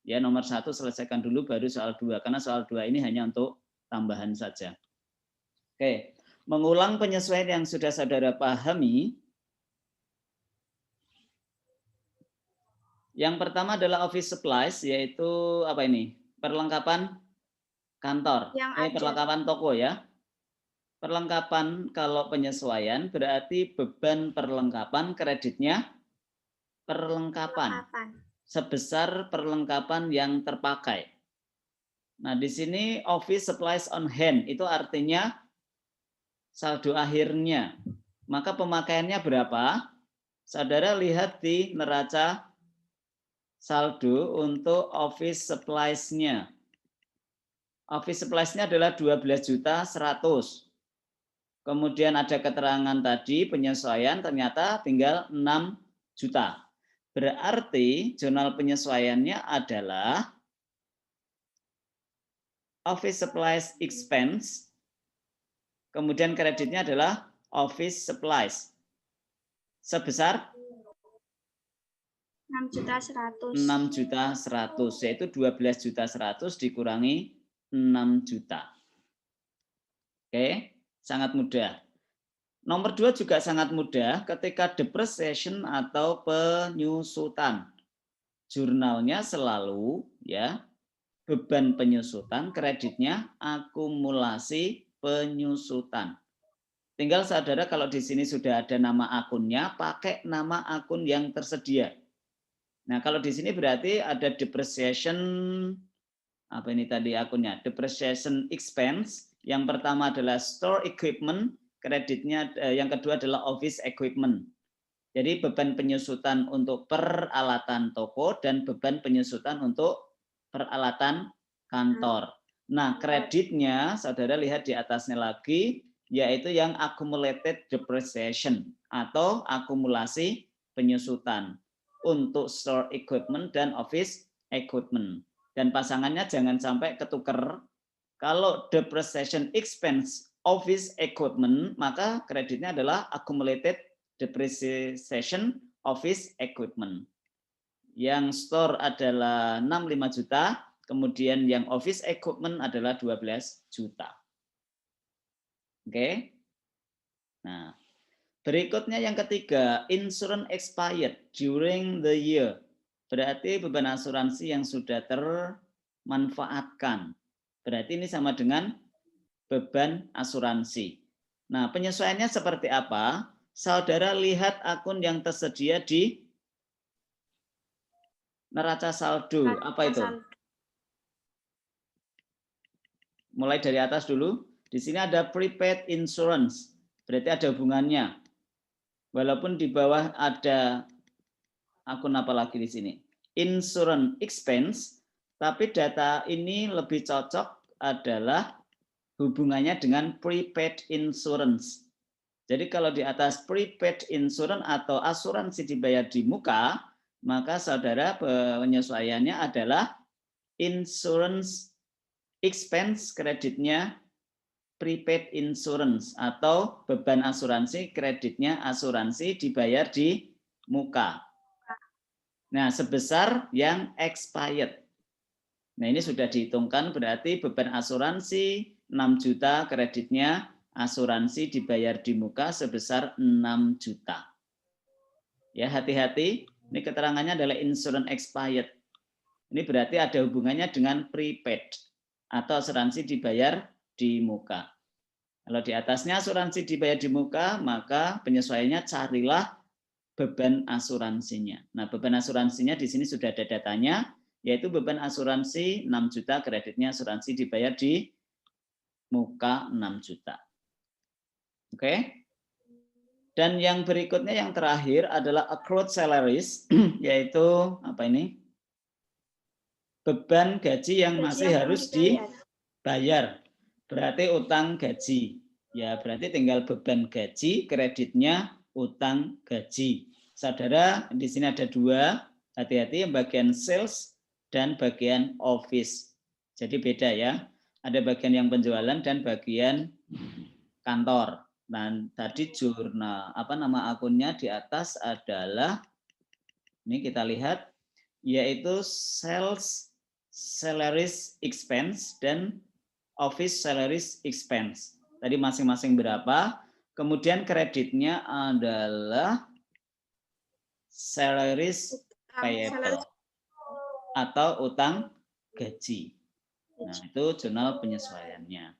Ya, nomor 1 selesaikan dulu baru soal 2. Karena soal 2 ini hanya untuk tambahan saja. Oke. Mengulang penyesuaian yang sudah saudara pahami. Yang pertama adalah office supplies, yaitu apa ini? Perlengkapan kantor. Perlengkapan toko ya. Perlengkapan kalau penyesuaian berarti beban perlengkapan kreditnya perlengkapan. Sebesar perlengkapan yang terpakai. Nah, di sini office supplies on hand itu artinya saldo akhirnya. Maka pemakaiannya berapa? Saudara lihat di neraca saldo untuk office supplies-nya. Office supplies-nya adalah 12.100.000. Kemudian ada keterangan tadi penyesuaian ternyata tinggal 6 juta. Berarti jurnal penyesuaiannya adalah office supplies expense. Kemudian kreditnya adalah office supplies. Sebesar 6.100.000. 6.100.000, yaitu 12.100.000 dikurangi 6 juta. Oke, sangat mudah. Nomor 2 juga sangat mudah ketika depreciation atau penyusutan. Jurnalnya selalu ya beban penyusutan, kreditnya akumulasi penyusutan. Tinggal saudara kalau di sini sudah ada nama akunnya, pakai nama akun yang tersedia. Nah, kalau di sini berarti ada depreciation, apa ini tadi akunnya? Depreciation expense. Yang pertama adalah store equipment, kreditnya yang kedua adalah office equipment. Jadi beban penyusutan untuk peralatan toko dan beban penyusutan untuk peralatan kantor. Nah, kreditnya, saudara lihat di atasnya lagi, yaitu yang accumulated depreciation atau akumulasi penyusutan untuk store equipment dan office equipment. Dan pasangannya jangan sampai ketuker. Kalau depreciation expense office equipment, maka kreditnya adalah accumulated depreciation office equipment. Yang store adalah 65 juta. Kemudian yang office equipment adalah 12 juta. Oke. Nah, berikutnya yang ketiga, insurance expired during the year. Berarti beban asuransi yang sudah termanfaatkan. Berarti ini sama dengan beban asuransi. Nah, penyesuaiannya seperti apa? Saudara lihat akun yang tersedia di neraca saldo. Apa itu? Mulai dari atas dulu. Di sini ada prepaid insurance. Berarti ada hubungannya. Walaupun di bawah ada akun apa lagi di sini? Insurance expense. Tapi data ini lebih cocok adalah hubungannya dengan prepaid insurance. Jadi kalau di atas prepaid insurance atau asuransi dibayar di muka, maka saudara penyesuaiannya adalah insurance expense, kreditnya prepaid insurance atau beban asuransi, kreditnya asuransi dibayar di muka. Nah, sebesar yang expired. Nah, ini sudah dihitungkan berarti beban asuransi 6 juta, kreditnya asuransi dibayar di muka sebesar 6 juta. Ya, hati-hati, ini keterangannya adalah insurance expired. Ini berarti ada hubungannya dengan prepaid atau asuransi dibayar di muka. Kalau di atasnya asuransi dibayar di muka, maka penyesuaiannya carilah beban asuransinya. Nah, beban asuransinya di sini sudah ada datanya, yaitu beban asuransi 6 juta, kreditnya asuransi dibayar di muka 6 juta. Oke? Dan yang berikutnya yang terakhir adalah accrued salaries, yaitu apa ini? Beban gaji yang masih harus dibayar. Berarti utang gaji. Ya, berarti tinggal beban gaji, kreditnya utang gaji. Saudara, di sini ada dua, hati-hati yang bagian sales dan bagian office. Jadi beda ya. Ada bagian yang penjualan dan bagian kantor. Nah, tadi jurnal nama akunnya di atas adalah ini kita lihat yaitu sales salaries expense dan office salaries expense. Tadi masing-masing berapa? Kemudian kreditnya adalah salaries payable atau utang gaji. Nah, itu jurnal penyesuaiannya.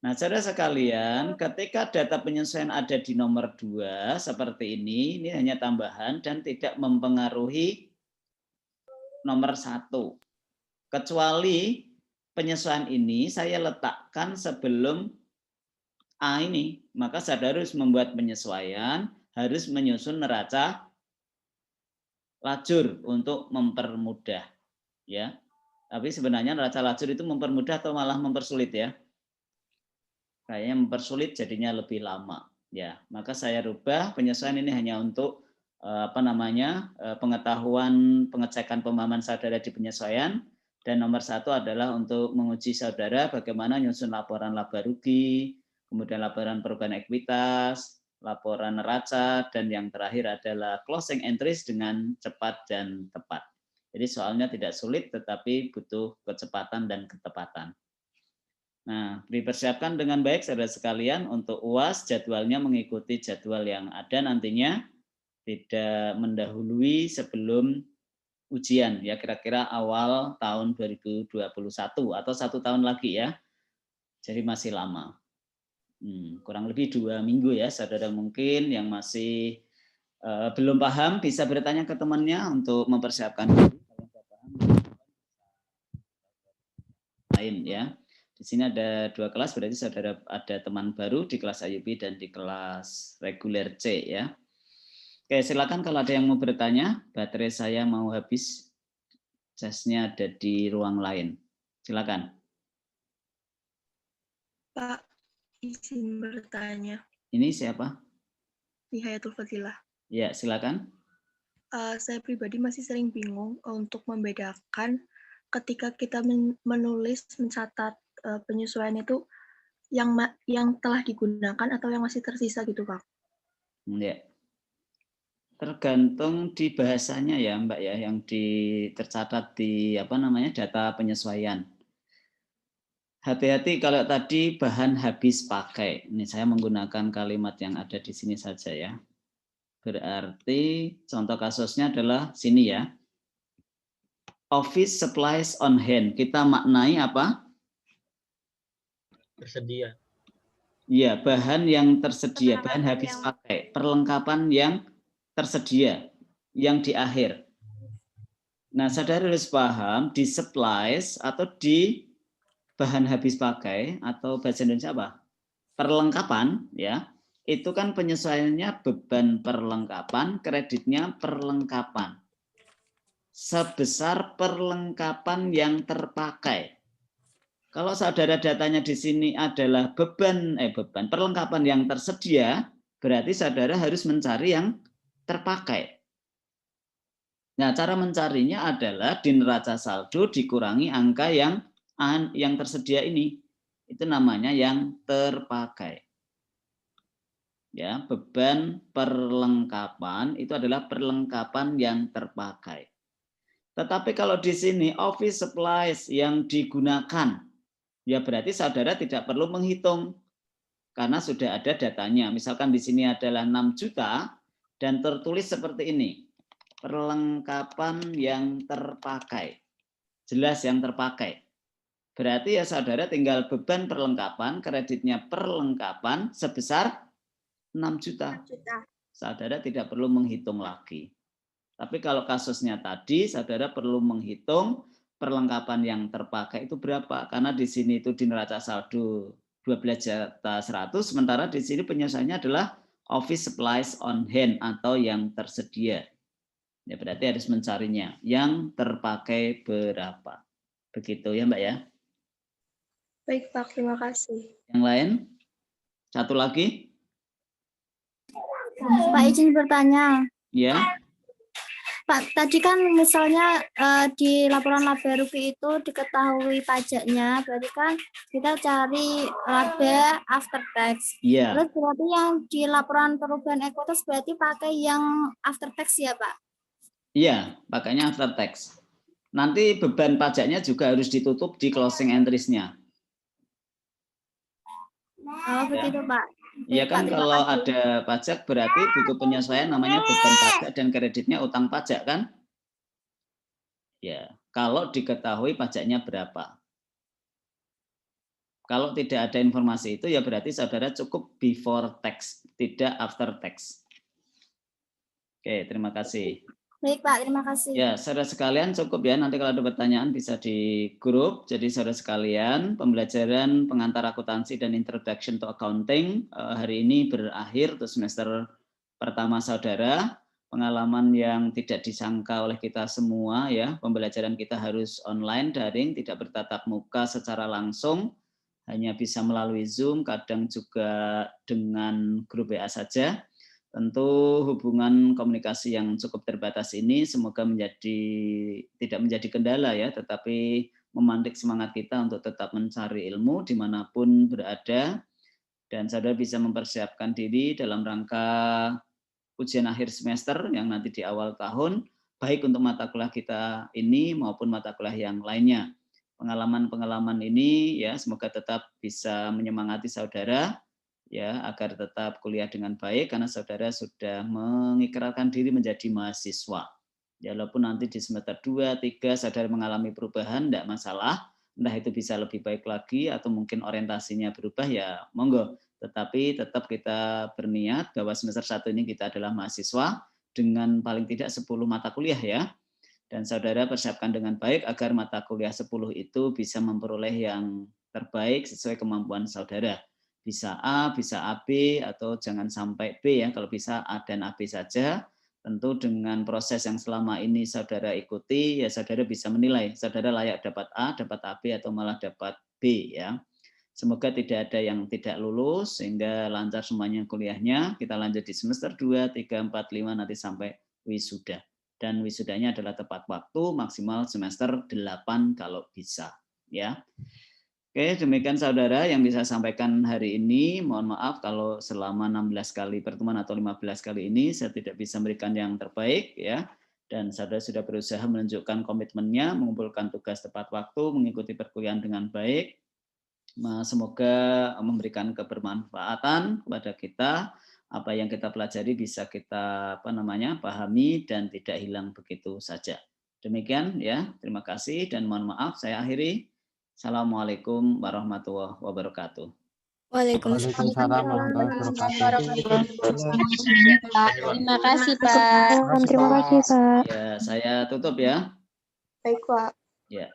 Nah, saudara sekalian, ketika data penyesuaian ada di nomor 2 seperti ini hanya tambahan dan tidak mempengaruhi nomor 1. Kecuali penyesuaian ini saya letakkan sebelum A ini, maka saudara harus membuat penyesuaian, harus menyusun neraca lajur untuk mempermudah, ya. Tapi sebenarnya neraca lajur itu mempermudah atau malah mempersulit ya? Kayaknya mempersulit, jadinya lebih lama, ya. Maka saya rubah penyesuaian ini hanya untuk pengetahuan, pengecekan pemahaman saudara di penyesuaian. Dan nomor 1 adalah untuk menguji saudara bagaimana nyusun laporan laba rugi, kemudian laporan perubahan ekuitas, laporan neraca, dan yang terakhir adalah closing entries dengan cepat dan tepat. Jadi soalnya tidak sulit, tetapi butuh kecepatan dan ketepatan. Nah, dipersiapkan dengan baik saudara sekalian untuk UAS, jadwalnya mengikuti jadwal yang ada nantinya, tidak mendahului sebelum ujian, ya kira-kira awal tahun 2021 atau 1 tahun lagi ya. Jadi masih lama. Kurang lebih 2 minggu ya, saudara mungkin yang masih belum paham bisa bertanya ke temannya untuk mempersiapkan diri. Lain ya. Di sini ada 2 kelas, berarti saudara ada teman baru di kelas IUP dan di kelas reguler C ya. Oke, silakan kalau ada yang mau bertanya. Baterai saya mau habis. Jasnya ada di ruang lain. Silakan. Pak, izin bertanya. Ini siapa? Nihayatul Fadilah. Ya, silakan. Saya pribadi masih sering bingung untuk membedakan ketika kita menulis, mencatat penyesuaian itu yang telah digunakan atau yang masih tersisa gitu, Pak. Ya. Tergantung di bahasanya ya, Mbak ya, yang tercatat di data penyesuaian. Hati-hati kalau tadi bahan habis pakai. Ini saya menggunakan kalimat yang ada di sini saja ya. Berarti contoh kasusnya adalah sini ya. Office supplies on hand. Kita maknai apa? Tersedia. Iya, bahan yang tersedia, bahan habis pakai, perlengkapan yang tersedia, yang di akhir. Nah, saudara harus paham di supplies atau di bahan habis pakai atau bahasa Indonesia apa? Perlengkapan, ya. Itu kan penyesuaiannya beban perlengkapan, kreditnya perlengkapan. Sebesar perlengkapan yang terpakai. Kalau saudara datanya di sini adalah beban perlengkapan yang tersedia, berarti saudara harus mencari yang terpakai. Nah, cara mencarinya adalah di neraca saldo dikurangi angka yang tersedia ini. Itu namanya yang terpakai. Ya, beban perlengkapan itu adalah perlengkapan yang terpakai. Tetapi kalau di sini office supplies yang digunakan, ya berarti saudara tidak perlu menghitung. karena sudah ada datanya. Misalkan di sini adalah 6 juta dan tertulis seperti ini. Perlengkapan yang terpakai. Jelas yang terpakai. Berarti ya saudara tinggal beban perlengkapan, kreditnya perlengkapan sebesar 6 juta. Saudara tidak perlu menghitung lagi. Tapi kalau kasusnya tadi, saudara perlu menghitung perlengkapan yang terpakai itu berapa. Karena di sini itu di neraca saldo 12.100.000, sementara di sini penyelesaiannya adalah office supplies on hand atau yang tersedia. Ya berarti harus mencarinya. Yang terpakai berapa. Begitu ya Mbak ya. Baik Pak, terima kasih. Yang lain? Satu lagi? Pak izin bertanya. Ya. Pak, tadi kan misalnya di laporan laba rugi itu diketahui pajaknya, berarti kan kita cari laba after tax. Iya. Terus berarti yang di laporan perubahan ekuitas berarti pakai yang after tax ya Pak? Iya, pakainya after tax. Nanti beban pajaknya juga harus ditutup di closing entries-nya. Oh begitu Pak. Iya kan, kalau ada pajak berarti butuh penyesuaian namanya beban pajak dan kreditnya utang pajak kan? Ya, kalau diketahui pajaknya berapa. Kalau tidak ada informasi itu ya berarti saudara cukup before tax, tidak after tax. Oke, terima kasih. Baik Pak, terima kasih. Ya, saudara sekalian cukup ya. Nanti kalau ada pertanyaan bisa di grup. Jadi saudara sekalian, pembelajaran pengantar akuntansi dan introduction to accounting hari ini berakhir untuk semester pertama saudara. Pengalaman yang tidak disangka oleh kita semua ya. Pembelajaran kita harus online, daring, tidak bertatap muka secara langsung. Hanya bisa melalui Zoom, kadang juga dengan grup WA saja. Tentu hubungan komunikasi yang cukup terbatas ini semoga tidak menjadi kendala ya, tetapi memantik semangat kita untuk tetap mencari ilmu dimanapun berada, dan saudara bisa mempersiapkan diri dalam rangka ujian akhir semester yang nanti di awal tahun, baik untuk mata kuliah kita ini maupun mata kuliah yang lainnya. Pengalaman-pengalaman ini ya semoga tetap bisa menyemangati saudara, ya agar tetap kuliah dengan baik karena saudara sudah mengikrarkan diri menjadi mahasiswa. Ya walaupun nanti di semester 2, 3 saudara mengalami perubahan tidak masalah, entah itu bisa lebih baik lagi atau mungkin orientasinya berubah ya monggo. Tetapi tetap kita berniat bahwa semester 1 ini kita adalah mahasiswa dengan paling tidak 10 mata kuliah ya. Dan saudara persiapkan dengan baik agar mata kuliah 10 itu bisa memperoleh yang terbaik sesuai kemampuan saudara. Bisa A, bisa AB, atau jangan sampai B ya, kalau bisa A dan AB saja. Tentu dengan proses yang selama ini saudara ikuti, ya saudara bisa menilai, saudara layak dapat A, dapat AB, atau malah dapat B ya. Semoga tidak ada yang tidak lulus, sehingga lancar semuanya kuliahnya. Kita lanjut di semester 2, 3, 4, 5, nanti sampai wisuda. Dan wisudanya adalah tepat waktu, maksimal semester 8 kalau bisa ya. Oke, demikian saudara yang bisa sampaikan hari ini. Mohon maaf kalau selama 16 kali pertemuan atau 15 kali ini saya tidak bisa memberikan yang terbaik ya. Dan saudara sudah berusaha menunjukkan komitmennya, mengumpulkan tugas tepat waktu, mengikuti perkuliahan dengan baik. Semoga memberikan kebermanfaatan kepada kita. Apa yang kita pelajari bisa kita pahami dan tidak hilang begitu saja. Demikian ya. Terima kasih dan mohon maaf saya akhiri. Assalamualaikum warahmatullahi wabarakatuh. Waalaikumsalam warahmatullahi wabarakatuh. Terima kasih Pak. Terima kasih Pak. Ya, saya tutup ya. Baik Pak. Ya.